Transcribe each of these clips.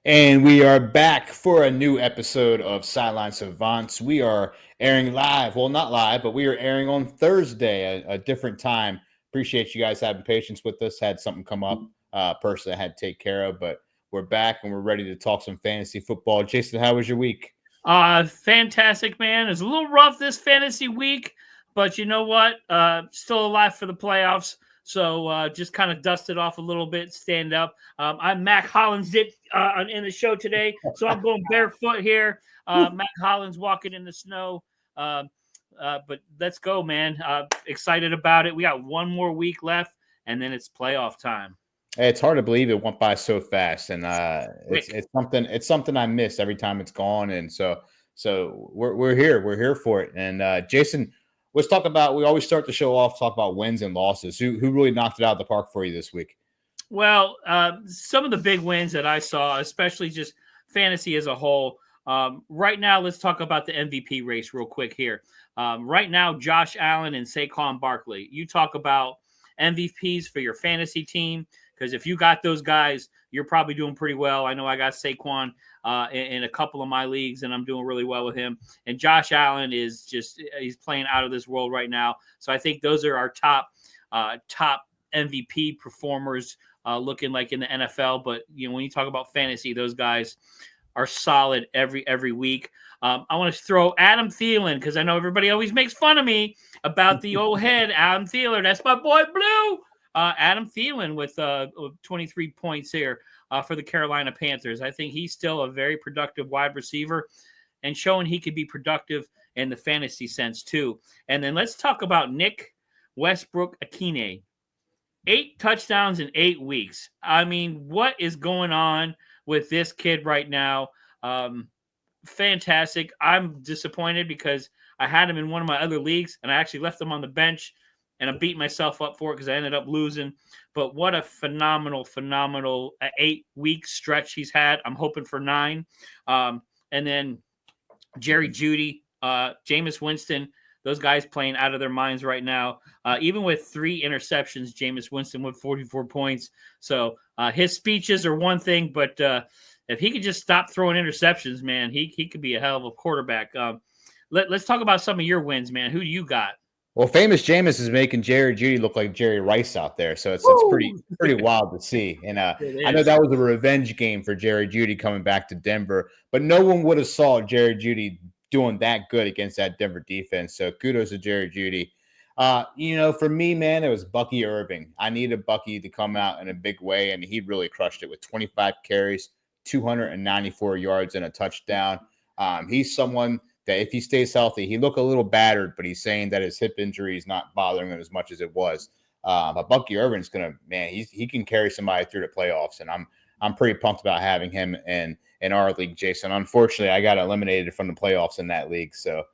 And we are back for a new episode of Sideline Savants. We are airing live. Well, not live, but we are airing on Thursday, a different time. Appreciate you guys having patience with us. Had something come up, personally, I had to take care of, but we're back and we're ready to talk some fantasy football. Jason, how was your week? Fantastic, man. It's a little rough this fantasy week, but you know what? Still alive for the playoffs. So just kind of dust it off a little bit, stand up. I'm Mac Hollins in the show today, so I'm going barefoot here. Mac Hollins walking in the snow. Uh, but let's go, man. Excited about it. We got one more week left, and then it's playoff time. It's hard to believe it went by so fast, and it's Quick. it's something I miss every time it's gone, and so we're here for it. And Jason, let's talk about. We always start the show off talk about wins and losses. Who really knocked it out of the park for you this week? Well, some of the big wins that I saw, especially just fantasy as a whole. Right now, let's talk about the MVP race real quick here. Right now, Josh Allen and Saquon Barkley. You talk about MVPs for your fantasy team because if you got those guys, you're probably doing pretty well. I know I got Saquon in a couple of my leagues, and I'm doing really well with him. And Josh Allen is he's playing out of this world right now. So I think those are our top MVP performers looking like in the NFL. But when you talk about fantasy, those guys are solid every week. I want to throw Adam Thielen because I know everybody always makes fun of me about the old head, Adam Thielen. That's my boy Blue. Adam Thielen with 23 points here for the Carolina Panthers. I think he's still a very productive wide receiver and showing he could be productive in the fantasy sense too. And then let's talk about Nick Westbrook-Akine. 8 touchdowns in 8 weeks. I mean, what is going on with this kid right now? Fantastic. I'm disappointed because I had him in one of my other leagues and I actually left him on the bench and I beat myself up for it because I ended up losing. But what a phenomenal 8-week stretch he's had. I'm hoping for 9. And then Jerry Jeudy, Jameis Winston, those guys playing out of their minds right now. Even with 3 interceptions, Jameis Winston with 44 points. So his speeches are one thing, but if he could just stop throwing interceptions, man, he could be a hell of a quarterback. Let's talk about some of your wins, man. Who do you got? Well, famous Jameis is making Jerry Judy look like Jerry Rice out there, so it's pretty wild to see. And I It know is. that was a revenge game for Jerry Judy coming back to Denver, but no one would have saw Jerry Judy doing that good against that Denver defense. So kudos to Jerry Judy. For me, man, it was Bucky Irving. I needed Bucky to come out in a big way, and he really crushed it with 25 carries, 294 yards, and a touchdown. He's someone that if he stays healthy, he looked a little battered, but he's saying that his hip injury is not bothering him as much as it was. But Bucky Irvin's gonna, man, he can carry somebody through the playoffs, and I'm pretty pumped about having him in our league, Jason. Unfortunately, I got eliminated from the playoffs in that league, so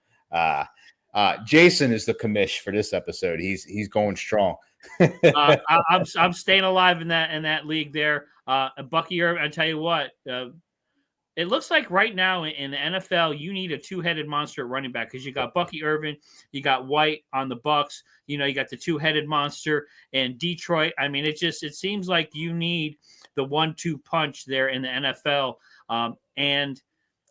Jason is the commish for this episode. He's going strong. I'm staying alive in that league there. Bucky Irving, I tell you what, it looks like right now in the NFL, you need a 2-headed monster at running back because you got Bucky Irvin, you got White on the Bucks, you got the 2-headed monster in Detroit. I mean, it seems like you need the 1-2 punch there in the NFL, and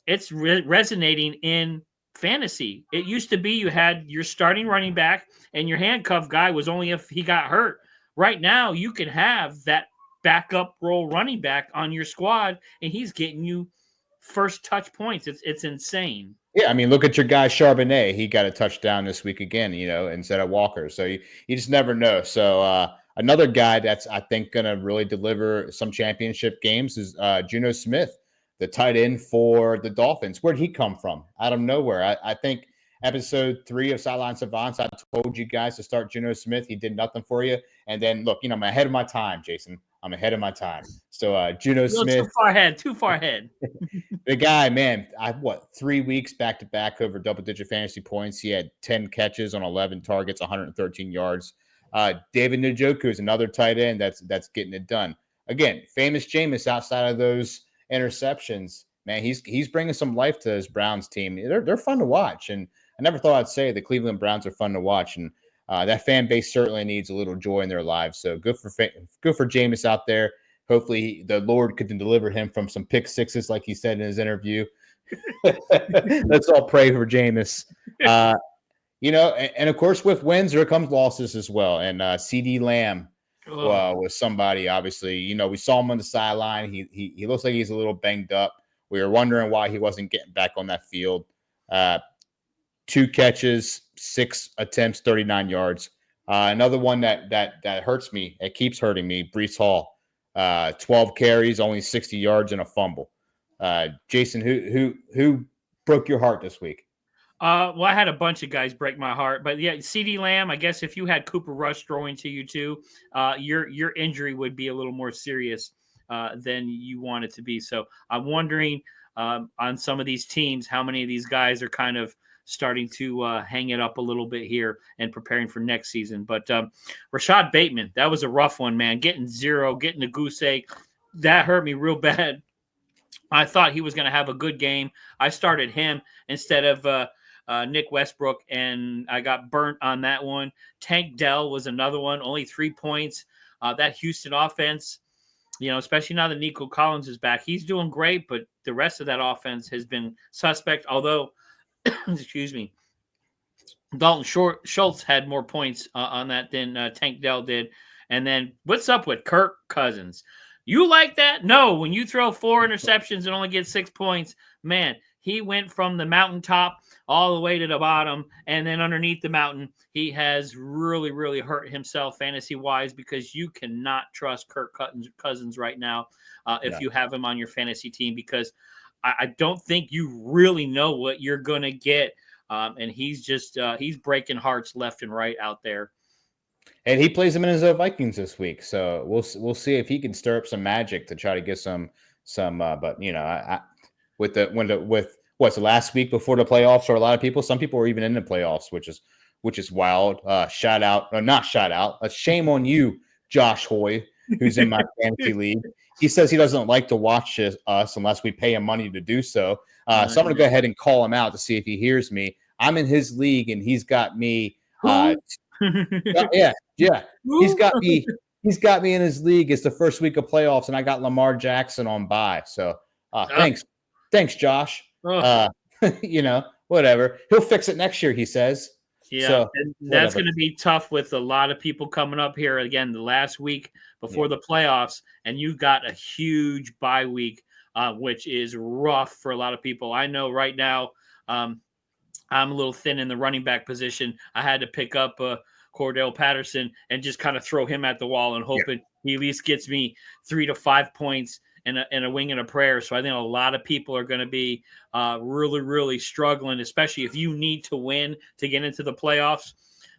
it's resonating in fantasy. It used to be you had your starting running back and your handcuff guy was only if he got hurt. Right now, you can have that backup role running back on your squad, and he's getting you first touch points. It's insane. Yeah, I mean, look at your guy Charbonnet. He got a touchdown this week again, instead of Walker. So you just never know. So another guy that's I think going to really deliver some championship games is Juno Smith, the tight end for the Dolphins. Where'd he come from? Out of nowhere. I think episode 3 of Sideline Savants, I told you guys to start Juno Smith. He did nothing for you. And then look, I'm ahead of my time, Jason. I'm ahead of my time. So Juno A little Smith. too far ahead. The guy, man, 3 weeks back to back over double-digit fantasy points. He had 10 catches on 11 targets, 113 yards. David Njoku is another tight end that's getting it done. Again, famous Jameis outside of those interceptions, man, he's bringing some life to his Browns team. They're fun to watch, and I never thought I'd say the Cleveland Browns are fun to watch, and that fan base certainly needs a little joy in their lives. So good for Jameis out there. Hopefully the Lord could deliver him from some pick sixes, like he said in his interview. Let's all pray for Jameis. And of course, with wins, there comes losses as well. And CD Lamb was somebody, obviously, we saw him on the sideline. He looks like he's a little banged up. We were wondering why he wasn't getting back on that field. 2 catches, 6 attempts, 39 yards. Another one that hurts me, it keeps hurting me, Breece Hall. 12 carries, only 60 yards and a fumble. Jason, who broke your heart this week? Well, I had a bunch of guys break my heart, but yeah, CD Lamb. I guess if you had Cooper Rush throwing to you too, your injury would be a little more serious than you want it to be. So I'm wondering on some of these teams, how many of these guys are kind of starting to hang it up a little bit here and preparing for next season. But Rashad Bateman, that was a rough one, man. Getting 0, getting a goose egg, that hurt me real bad. I thought he was going to have a good game. I started him instead of Nick Westbrook, and I got burnt on that one. Tank Dell was another one, only 3 points. That Houston offense, especially now that Nico Collins is back, he's doing great, but the rest of that offense has been suspect, although, excuse me, Dalton Schultz had more points on that than Tank Dell did. And then what's up with Kirk Cousins? You like that? No, when you throw 4 interceptions and only get 6 points, man, he went from the mountaintop all the way to the bottom, and then underneath the mountain, he has really, really hurt himself fantasy-wise because you cannot trust Kirk Cousins right now if you have him on your fantasy team, because I don't think you really know what you're going to get, and he's just he's breaking hearts left and right out there. And he plays the Minnesota Vikings this week, so we'll see if he can stir up some magic to try to get some. But with what's the last week before the playoffs for a lot of people. Some people were even in the playoffs, which is wild. Shout out, or not shout out. A shame on you, Josh Hoy, who's in my fantasy league. He says he doesn't like to watch us unless we pay him money to do so. So I'm going to go ahead and call him out to see if he hears me. I'm in his league, and he's got me. Yeah. He's got me in his league. It's the first week of playoffs, and I got Lamar Jackson on bye. So thanks, Josh. Whatever. He'll fix it next year, he says. Yeah, so, that's going to be tough with a lot of people coming up here again the last week before the playoffs, and you've got a huge bye week, which is rough for a lot of people. I know right now I'm a little thin in the running back position. I had to pick up Cordell Patterson and just kind of throw him at the wall and hoping he at least gets me 3 to 5 points and a wing and a prayer. So I think a lot of people are going to be really, really struggling, especially if you need to win to get into the playoffs.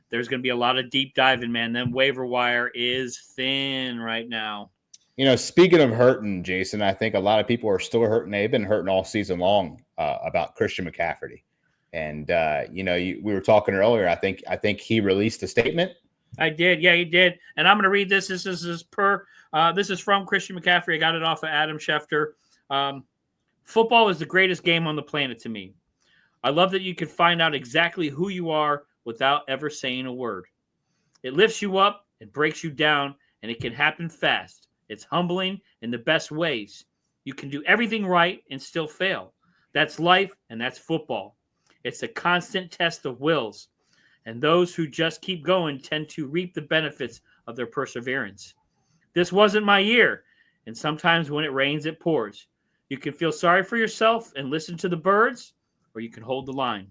There's going to be a lot of deep diving, man. Then waiver wire is thin right now. Speaking of hurting, Jason, I think a lot of people are still hurting. They've been hurting all season long about Christian McCaffrey. And, we were talking earlier. I think he released a statement. I did. Yeah, he did. And I'm going to read this. This is from Christian McCaffrey. I got it off of Adam Schefter. Football is the greatest game on the planet to me. I love that you can find out exactly who you are without ever saying a word. It lifts you up, it breaks you down, and it can happen fast. It's humbling in the best ways. You can do everything right and still fail. That's life, and that's football. It's a constant test of wills, and those who just keep going tend to reap the benefits of their perseverance. This wasn't my year, and sometimes when it rains, it pours. You can feel sorry for yourself and listen to the birds, or you can hold the line.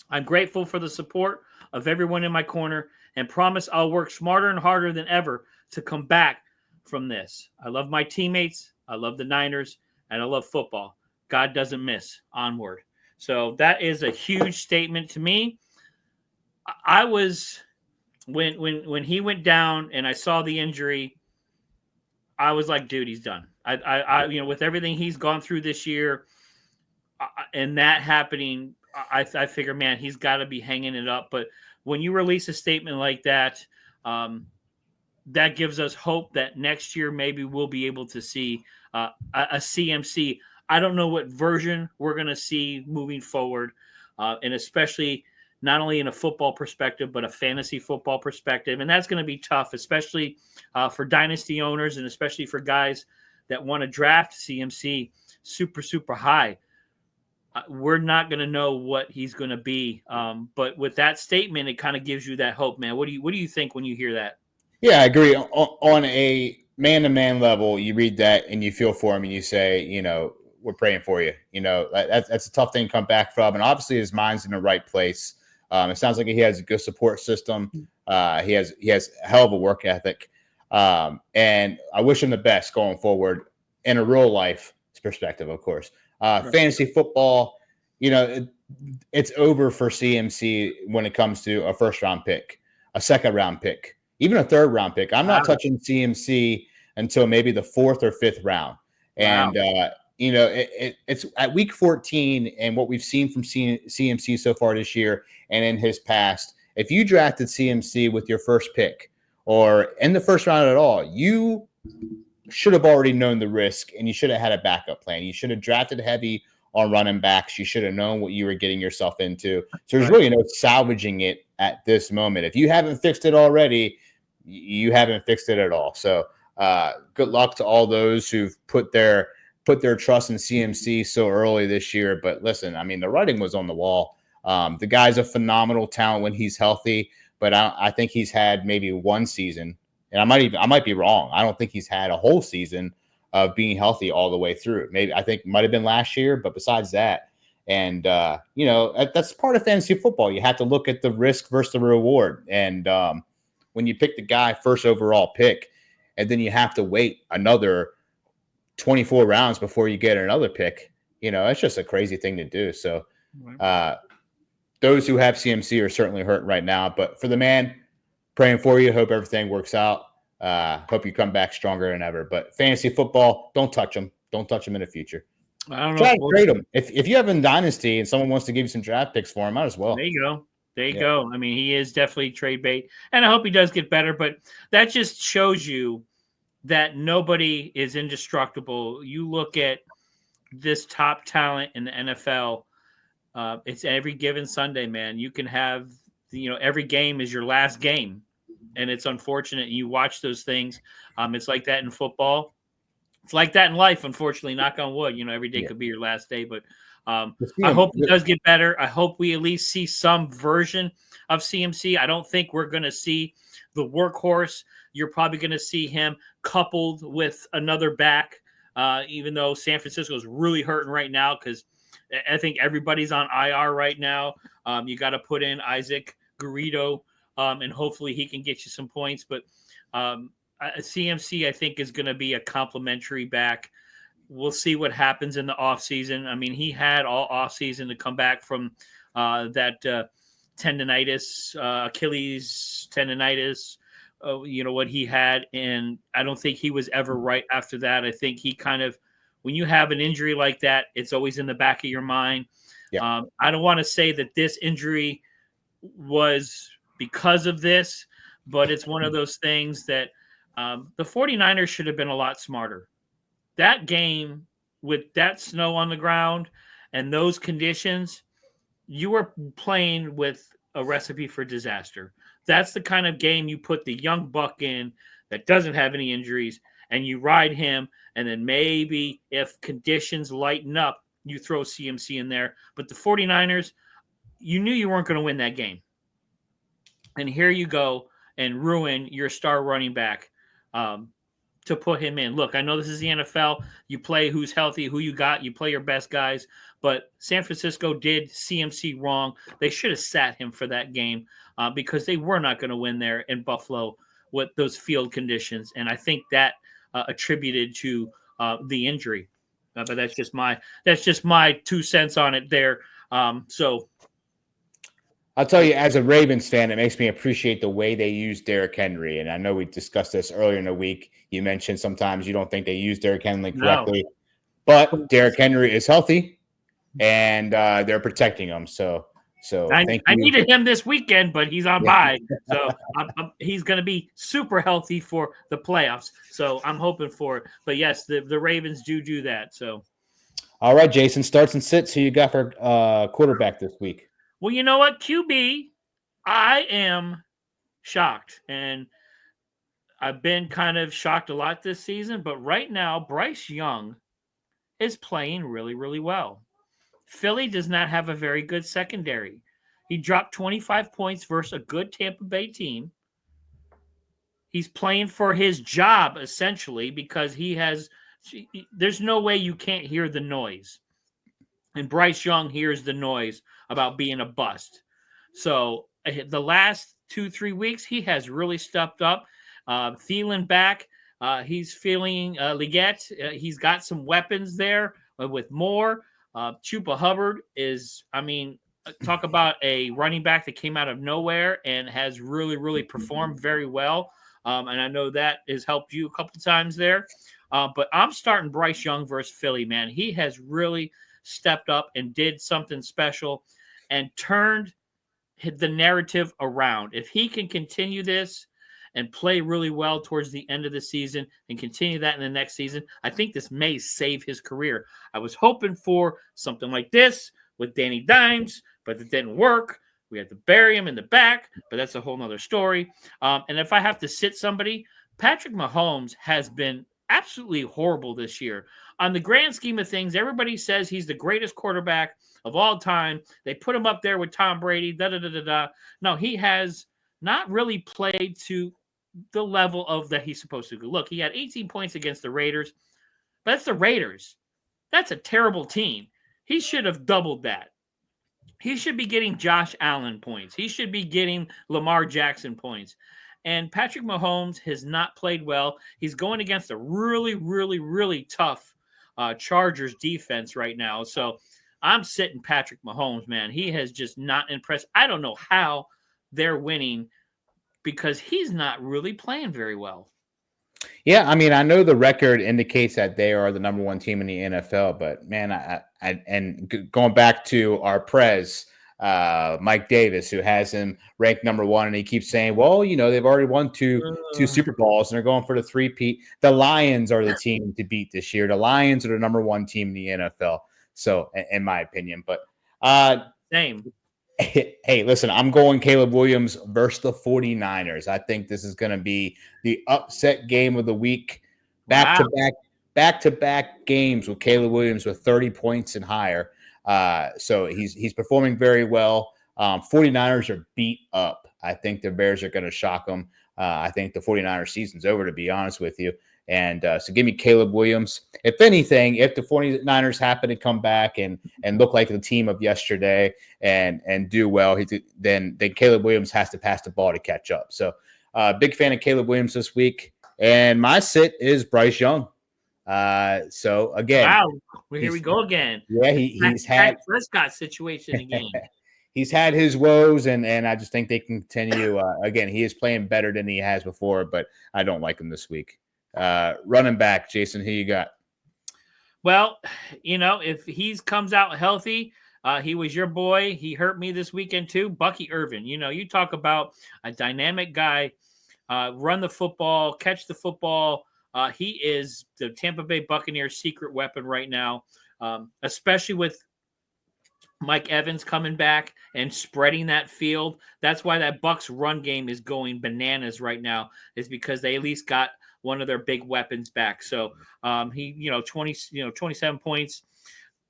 I'm grateful for the support of everyone in my corner and promise I'll work smarter and harder than ever to come back from this. I love my teammates, I love the Niners, and I love football. God doesn't miss. Onward. So that is a huge statement to me. I was when he went down and I saw the injury, I was like, dude, he's done. I with everything he's gone through this year, and that happening, I figure, man, he's got to be hanging it up. But when you release a statement like that, that gives us hope that next year maybe we'll be able to see a CMC. I don't know what version we're going to see moving forward, and especially not only in a football perspective, but a fantasy football perspective. And that's going to be tough, especially for dynasty owners and especially for guys that want to draft CMC super, super high. We're not going to know what he's going to be. But with that statement, it kind of gives you that hope, man. What do you think when you hear that? Yeah, I agree. On a man-to-man level, you read that and you feel for him and you say, we're praying for you. That's a tough thing to come back from. And obviously his mind's in the right place. It sounds like he has a good support system. He has a hell of a work ethic. And I wish him the best going forward in a real life perspective, of course. Fantasy football, it's over for CMC when it comes to a first-round pick, a second-round pick, even a third-round pick. I'm not touching CMC until maybe the fourth or fifth round. And, it's at week 14 and what we've seen from CMC so far this year and in his past, if you drafted CMC with your first pick or in the first round at all, you should have already known the risk and you should have had a backup plan. You should have drafted heavy on running backs. You should have known what you were getting yourself into. So there's really no salvaging it at this moment. If you haven't fixed it already, you haven't fixed it at all. So good luck to all those who've put their trust in CMC so early this year. But listen, I mean, the writing was on the wall. The guy's a phenomenal talent when he's healthy, but I think he's had maybe one season, and I might be wrong. I don't think he's had a whole season of being healthy all the way through. Maybe I think it might have been last year, but besides that, and that's part of fantasy football. You have to look at the risk versus the reward. And when you pick the guy first overall pick, and then you have to wait another 24 rounds before you get another pick, it's just a crazy thing to do. So those who have CMC are certainly hurting right now. But for the man, praying for you. Hope everything works out. Hope you come back stronger than ever. But fantasy football, don't touch them. Don't touch them in the future. I don't know. Try to trade them. If you have a dynasty and someone wants to give you some draft picks for him, might as well. There you go. There you go. I mean, he is definitely trade bait. And I hope he does get better. But that just shows you that nobody is indestructible. You look at this top talent in the NFL, it's every given Sunday, man. You can have, every game is your last game. And it's unfortunate. You watch those things. It's like that in football. It's like that in life, unfortunately, knock on wood. Every day could be your last day. But I hope he does get better. I hope we at least see some version of CMC. I don't think we're going to see the workhorse. You're probably going to see him coupled with another back, even though San Francisco is really hurting right now because I think everybody's on IR right now. You got to put in Isaac Garrido, and hopefully he can get you some points. But CMC, I think, is going to be a complimentary back. We'll see what happens in the offseason. I mean, he had all offseason to come back from that tendonitis, Achilles tendonitis, what he had. And I don't think he was ever right after that. I think he kind of, when you have an injury like that, it's always in the back of your mind. Yeah. I don't want to say that this injury was because of this, but it's one of those things that the 49ers should have been a lot smarter. That game with that snow on the ground and those conditions, you were playing with a recipe for disaster. That's the kind of game you put the young buck in that doesn't have any injuries and you ride him. And then maybe if conditions lighten up, you throw CMC in there. But the 49ers, you knew you weren't going to win that game. And here you go and ruin your star running back to put him in. Look, I know this is the NFL. You play who's healthy, who you got. You play your best guys. But San Francisco did CMC wrong. They should have sat him for that game because they were not going to win there in Buffalo with those field conditions. And I think that attributed to the injury. But that's just my 2 cents on it there. So I'll tell you, as a Ravens fan, it makes me appreciate the way they use Derrick Henry. And I know we discussed this earlier in the week. You mentioned sometimes you don't think they use Derrick Henry correctly. No. But Derrick Henry is healthy, and they're protecting him. So I needed him this weekend, but he's on bye. So he's going to be super healthy for the playoffs. So I'm hoping for it. But, yes, the Ravens do that. So, all right, Jason, starts and sits. Who you got for quarterback this week? Well, you know what, QB, I am shocked, and I've been kind of shocked a lot this season. But right now, Bryce Young is playing really, really well. Philly does not have a very good secondary. He dropped 25 points versus a good Tampa Bay team. He's playing for his job essentially because there's no way you can't hear the noise. And Bryce Young hears the noise about being a bust. So the last 2-3 weeks, he has really stepped up. Thielen back. He's feeling Leggett. He's got some weapons there with more. Chupa Hubbard is, talk about a running back that came out of nowhere and has really, really performed very well. And I know that has helped you a couple times there. But I'm starting Bryce Young versus Philly, man. He has really stepped up and did something special and turned the narrative around. If he can continue this and play really well towards the end of the season and continue that in the next season, I think this may save his career. I was hoping for something like this with Danny Dimes, but it didn't work. We had to bury him in the back, but that's a whole nother story. And if I have to sit somebody, Patrick Mahomes has been absolutely horrible this year. On the grand scheme of things, everybody says he's the greatest quarterback of all time. They put him up there with Tom Brady, da-da-da-da-da. No, he has not really played to the level of that he's supposed to. Look, he had 18 points against the Raiders, but that's the Raiders. That's a terrible team. He should have doubled that. He should be getting Josh Allen points. He should be getting Lamar Jackson points. And Patrick Mahomes has not played well. He's going against a really, really, really tough Chargers defense right now. So I'm sitting Patrick Mahomes, man. He has just not impressed. I don't know how they're winning because he's not really playing very well. Yeah, I mean, I know the record indicates that they are the number one team in the NFL, but man, going back to our Prez, Mike Davis, who has him ranked number one, and he keeps saying, "Well, they've already won two Super Bowls, and they're going for the three-peat." The Lions are the team to beat this year. The Lions are the number one team in the NFL. So, in my opinion, but same. Hey, listen, I'm going Caleb Williams versus the 49ers. I think this is going to be the upset game of the week. Back-to-back games with Caleb Williams with 30 points and higher. So he's performing very well. 49ers are beat up. I think the Bears are going to shock them. I think the 49ers season's over, to be honest with you. And so give me Caleb Williams. If anything, if the 49ers happen to come back and look like the team of yesterday and do well, then Caleb Williams has to pass the ball to catch up. So big fan of Caleb Williams this week. And my sit is Bryce Young. So again, wow, here we go again. Yeah, he's had Prescott situation again. He's had his woes, and I just think they can continue. Again, he is playing better than he has before, but I don't like him this week. Running back, Jason, who you got? Well, if he comes out healthy, he was your boy. He hurt me this weekend too. Bucky Irvin. You talk about a dynamic guy, run the football, catch the football. He is the Tampa Bay Buccaneers' secret weapon right now, especially with Mike Evans coming back and spreading that field. That's why that Bucs run game is going bananas right now, is because they at least got one of their big weapons back. So he, 27 points,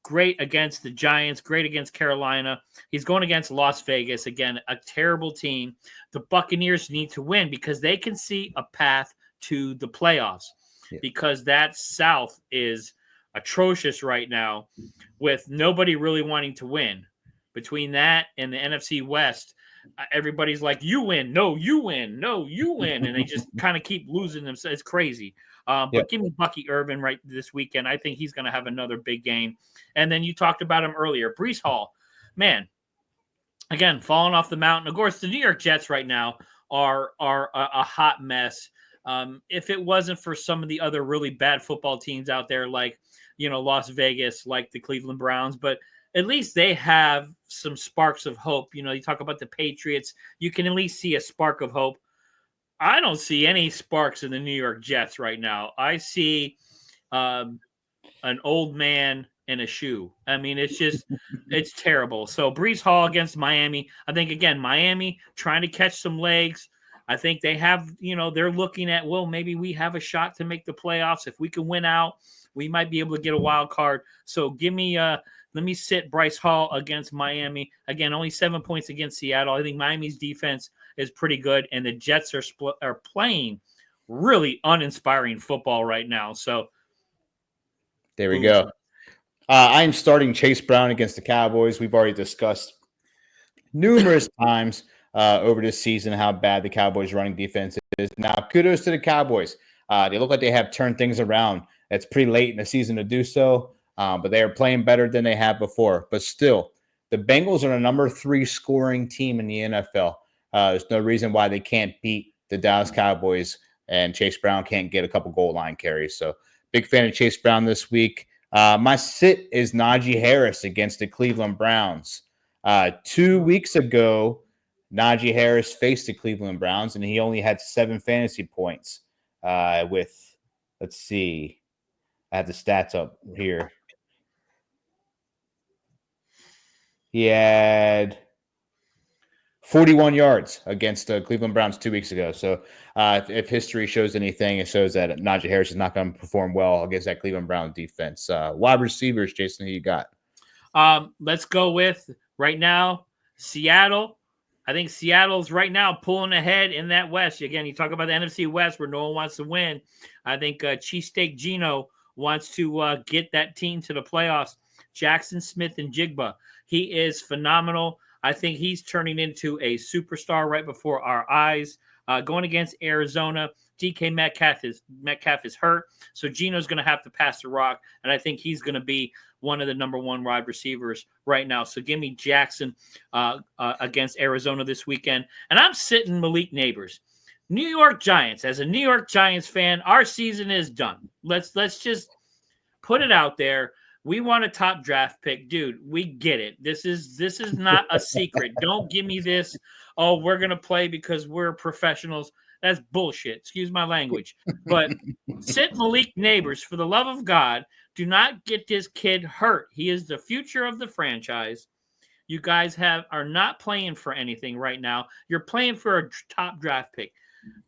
great against the Giants, great against Carolina. He's going against Las Vegas, again, a terrible team. The Buccaneers need to win because they can see a path to the playoffs, because that South is atrocious right now with nobody really wanting to win. Between that and the NFC West, everybody's like, you win, no, you win, no, you win. And they just kind of keep losing themselves. It's crazy. But give me Bucky Irvin right this weekend. I think he's going to have another big game. And then you talked about him earlier, Breece Hall. Man, again, falling off the mountain. Of course, the New York Jets right now are a hot mess. If it wasn't for some of the other really bad football teams out there, like, Las Vegas, like the Cleveland Browns, but at least they have some sparks of hope. You talk about the Patriots, you can at least see a spark of hope. I don't see any sparks in the New York Jets right now. I see an old man in a shoe. I mean, it's terrible. So Brees Hall against Miami. I think again, Miami trying to catch some legs. I think they have, they're looking at, well, maybe we have a shot to make the playoffs. If we can win out, we might be able to get a wild card. So give me let me sit Bryce Hall against Miami. Again, only 7 points against Seattle. I think Miami's defense is pretty good, and the Jets are playing really uninspiring football right now. So there we go. I'm starting Chase Brown against the Cowboys. We've already discussed numerous times over this season how bad the Cowboys' running defense is. Now, kudos to the Cowboys. They look like they have turned things around. It's pretty late in the season to do so, but they are playing better than they have before. But still, the Bengals are the number 3 scoring team in the NFL. There's no reason why they can't beat the Dallas Cowboys, and Chase Brown can't get a couple goal line carries. So, big fan of Chase Brown this week. My sit is Najee Harris against the Cleveland Browns. 2 weeks ago, Najee Harris faced the Cleveland Browns, and he only had 7 fantasy points with, let's see, I have the stats up here. He had 41 yards against the Cleveland Browns 2 weeks ago. So if history shows anything, it shows that Najee Harris is not going to perform well against that Cleveland Browns defense. Wide receivers, Jason, who you got? Let's go with right now, Seattle. I think Seattle's right now pulling ahead in that West. Again, you talk about the NFC West where no one wants to win. I think Cheesesteak Gino wants to get that team to the playoffs. Jackson Smith and Jigba. He is phenomenal. I think he's turning into a superstar right before our eyes. Going against Arizona, DK Metcalf is hurt, so Gino's going to have to pass the rock, and I think he's going to be one of the number 1 wide receivers right now. So give me Jackson against Arizona this weekend, and I'm sitting Malik Neighbors. New York Giants. As a New York Giants fan, our season is done. Let's just put it out there. We want a top draft pick. Dude, we get it. This is not a secret. Don't give me this, oh, we're going to play because we're professionals. That's bullshit. Excuse my language. But sit Malik Neighbors. For the love of God, do not get this kid hurt. He is the future of the franchise. You guys are not playing for anything right now. You're playing for a top draft pick.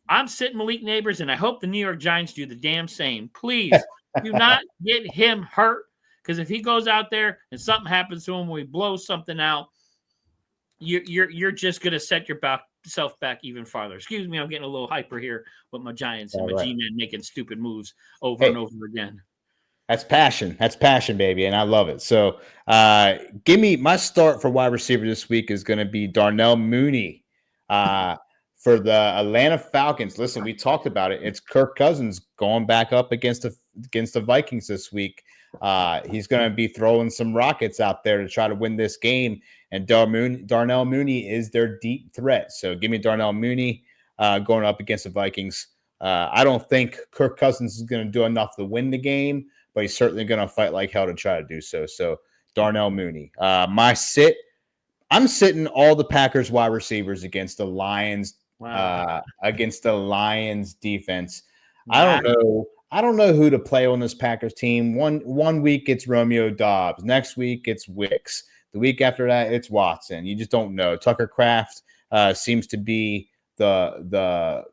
I'm sitting Malik Neighbors, and I hope the New York Giants do the damn same. Please do not get him hurt. Because if he goes out there and something happens to him, we blow something out, you're just gonna set yourself back even farther. Excuse me, I'm getting a little hyper here with my Giants and my G-men making stupid moves over and over again. That's passion. That's passion, baby, and I love it. So, give me my start for wide receiver this week is going to be Darnell Mooney for the Atlanta Falcons. Listen, we talked about it. It's Kirk Cousins going back up against the Vikings this week. He's going to be throwing some rockets out there to try to win this game. And Darnell Mooney is their deep threat. So give me Darnell Mooney going up against the Vikings. I don't think Kirk Cousins is going to do enough to win the game, but he's certainly going to fight like hell to try to do so. So Darnell Mooney. My sit, I'm sitting all the Packers wide receivers against the Lions. Wow. Against the Lions defense. Wow. I don't know who to play on this Packers team. One week it's Romeo Doubs. Next week it's Wicks. The week after that it's Watson. You just don't know. Tucker Kraft seems to be the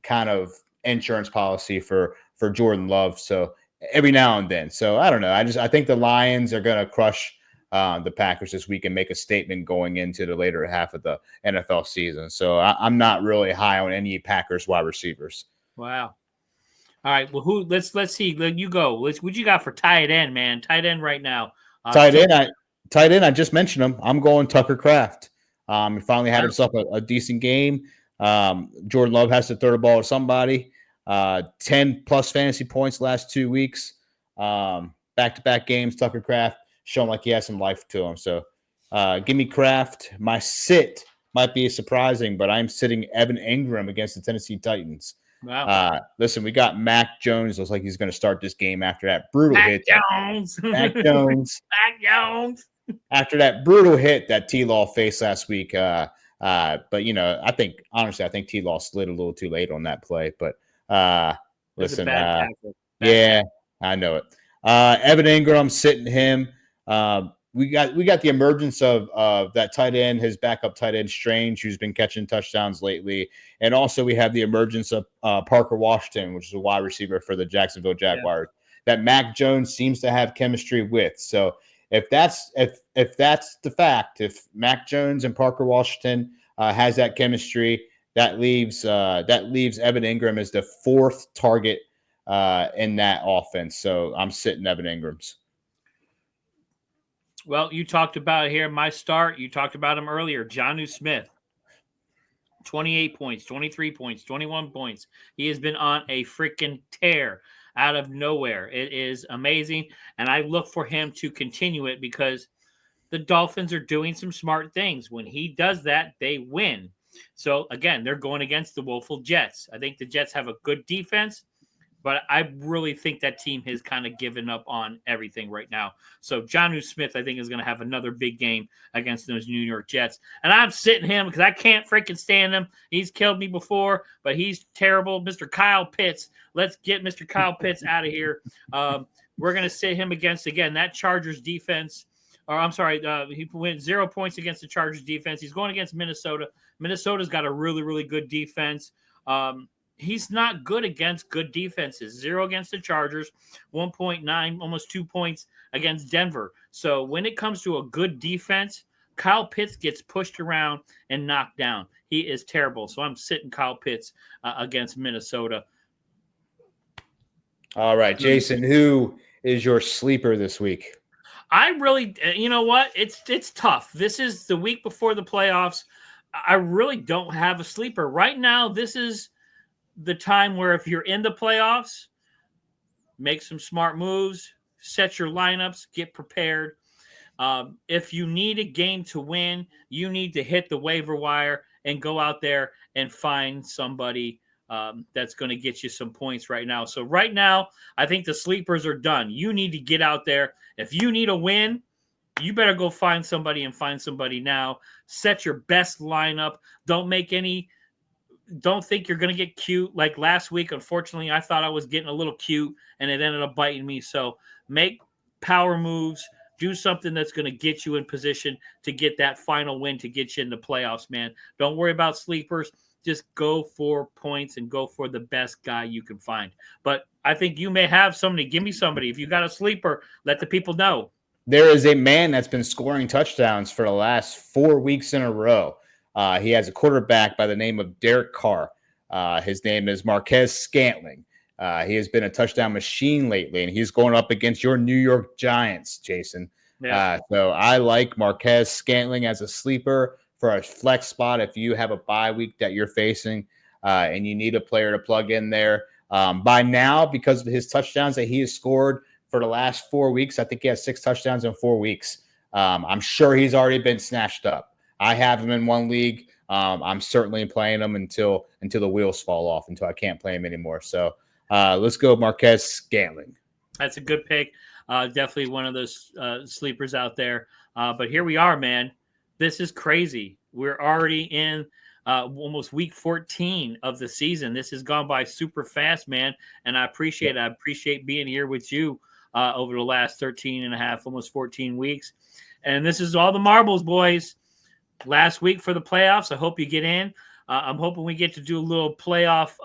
kind of insurance policy for Jordan Love. So every now and then. So I don't know. I think the Lions are going to crush the Packers this week and make a statement going into the later half of the NFL season. So I'm not really high on any Packers wide receivers. Wow. All right. Well, let's see. You go. What you got for tight end, man? Tight end right now. Tight end. I just mentioned him. I'm going Tucker Kraft. He finally had himself a decent game. Jordan Love has to throw the ball to somebody. 10 plus fantasy points last 2 weeks. Back-to-back games. Tucker Kraft showing like he has some life to him. So give me Kraft. My sit might be surprising, but I'm sitting Evan Ingram against the Tennessee Titans. Wow. Listen, we got Mac Jones. Looks like he's going to start this game after that brutal hit. Mac Jones. After that brutal hit that T-Law faced last week. But, I think T-Law slid a little too late on that play. But listen, yeah, I know it. Evan Ingram, sitting him. We got the emergence of that tight end, his backup tight end Strange, who's been catching touchdowns lately, and also we have the emergence of Parker Washington, which is a wide receiver for the Jacksonville Jaguars, that Mac Jones seems to have chemistry with. So if that's the fact, if Mac Jones and Parker Washington has that chemistry, that leaves Evan Ingram as the fourth target in that offense. So I'm sitting Evan Ingram's. Well, you talked about here my start. You talked about him earlier, Jonnu Smith. 28 points, 23 points, 21 points. He has been on a freaking tear out of nowhere. It is amazing. And I look for him to continue it because the Dolphins are doing some smart things. When he does that, they win. So, again, they're going against the woeful Jets. I think the Jets have a good defense, but I really think that team has kind of given up on everything right now. So Jonnu Smith, I think, is going to have another big game against those New York Jets. And I'm sitting him because I can't freaking stand him. He's killed me before, but he's terrible. Mr. Kyle Pitts. Let's get Mr. Kyle Pitts out of here. We're going to sit him against, again, that Chargers defense. Or I'm sorry, he went 0 points against the Chargers defense. He's going against Minnesota. Minnesota's got a really, really good defense. He's not good against good defenses. 0 against the Chargers, 1.9, almost 2 points against Denver. So when it comes to a good defense, Kyle Pitts gets pushed around and knocked down. He is terrible. So I'm sitting Kyle Pitts against Minnesota. All right, Jason, who is your sleeper this week? I really, you know what? It's tough. This is the week before the playoffs. I really don't have a sleeper. Right now, this is the time where if you're in the playoffs, make some smart moves, set your lineups, get prepared. If you need a game to win, you need to hit the waiver wire and go out there and find somebody that's going to get you some points right now. So right now, I think the sleepers are done. You need to get out there. If you need a win, you better go find somebody now. Set your best lineup. Don't think you're going to get cute. Like last week, unfortunately, I thought I was getting a little cute, and it ended up biting me. So make power moves. Do something that's going to get you in position to get that final win to get you in the playoffs, man. Don't worry about sleepers. Just go for points and go for the best guy you can find. But I think you may have somebody. Give me somebody. If you got a sleeper, let the people know. There is a man that's been scoring touchdowns for the last 4 weeks in a row. He has a quarterback by the name of Derek Carr. His name is Marquez Scantling. He has been a touchdown machine lately, and he's going up against your New York Giants, Jason. Yeah. So I like Marquez Scantling as a sleeper for a flex spot if you have a bye week that you're facing and you need a player to plug in there. By now, because of his touchdowns that he has scored for the last 4 weeks, I think he has 6 touchdowns in 4 weeks. I'm sure he's already been snatched up. I have him in one league. I'm certainly playing him until the wheels fall off, until I can't play him anymore. So let's go Marquez Scantling. That's a good pick. Definitely one of those sleepers out there. But here we are, man. This is crazy. We're already in almost week 14 of the season. This has gone by super fast, man. And I appreciate it. I appreciate being here with you over the last 13 and a half, almost 14 weeks. And this is all the marbles, boys. Last week for the playoffs. I hope you get in. I'm hoping we get to do a little playoff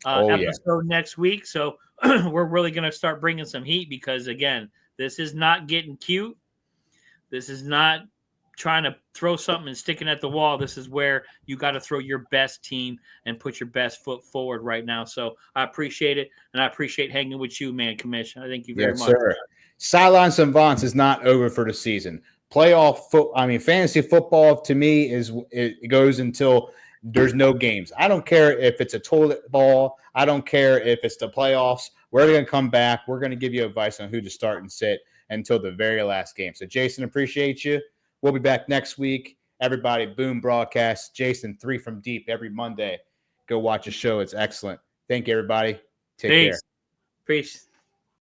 episode next week. So we're really going to start bringing some heat because, again, this is not getting cute. This is not trying to throw something and sticking at the wall. This is where you got to throw your best team and put your best foot forward right now. So I appreciate it, and I appreciate hanging with you, man, Commish. I thank you very much. Sir. Silence and Vance is not over for the season. Fantasy football to me it goes until there's no games. I don't care if it's a toilet ball. I don't care if it's the playoffs. We're going to come back. We're going to give you advice on who to start and sit until the very last game. So, Jason, appreciate you. We'll be back next week. Everybody, Boom Broadcast. Jason, 3 from Deep every Monday. Go watch the show. It's excellent. Thank you, everybody. Take care. Peace.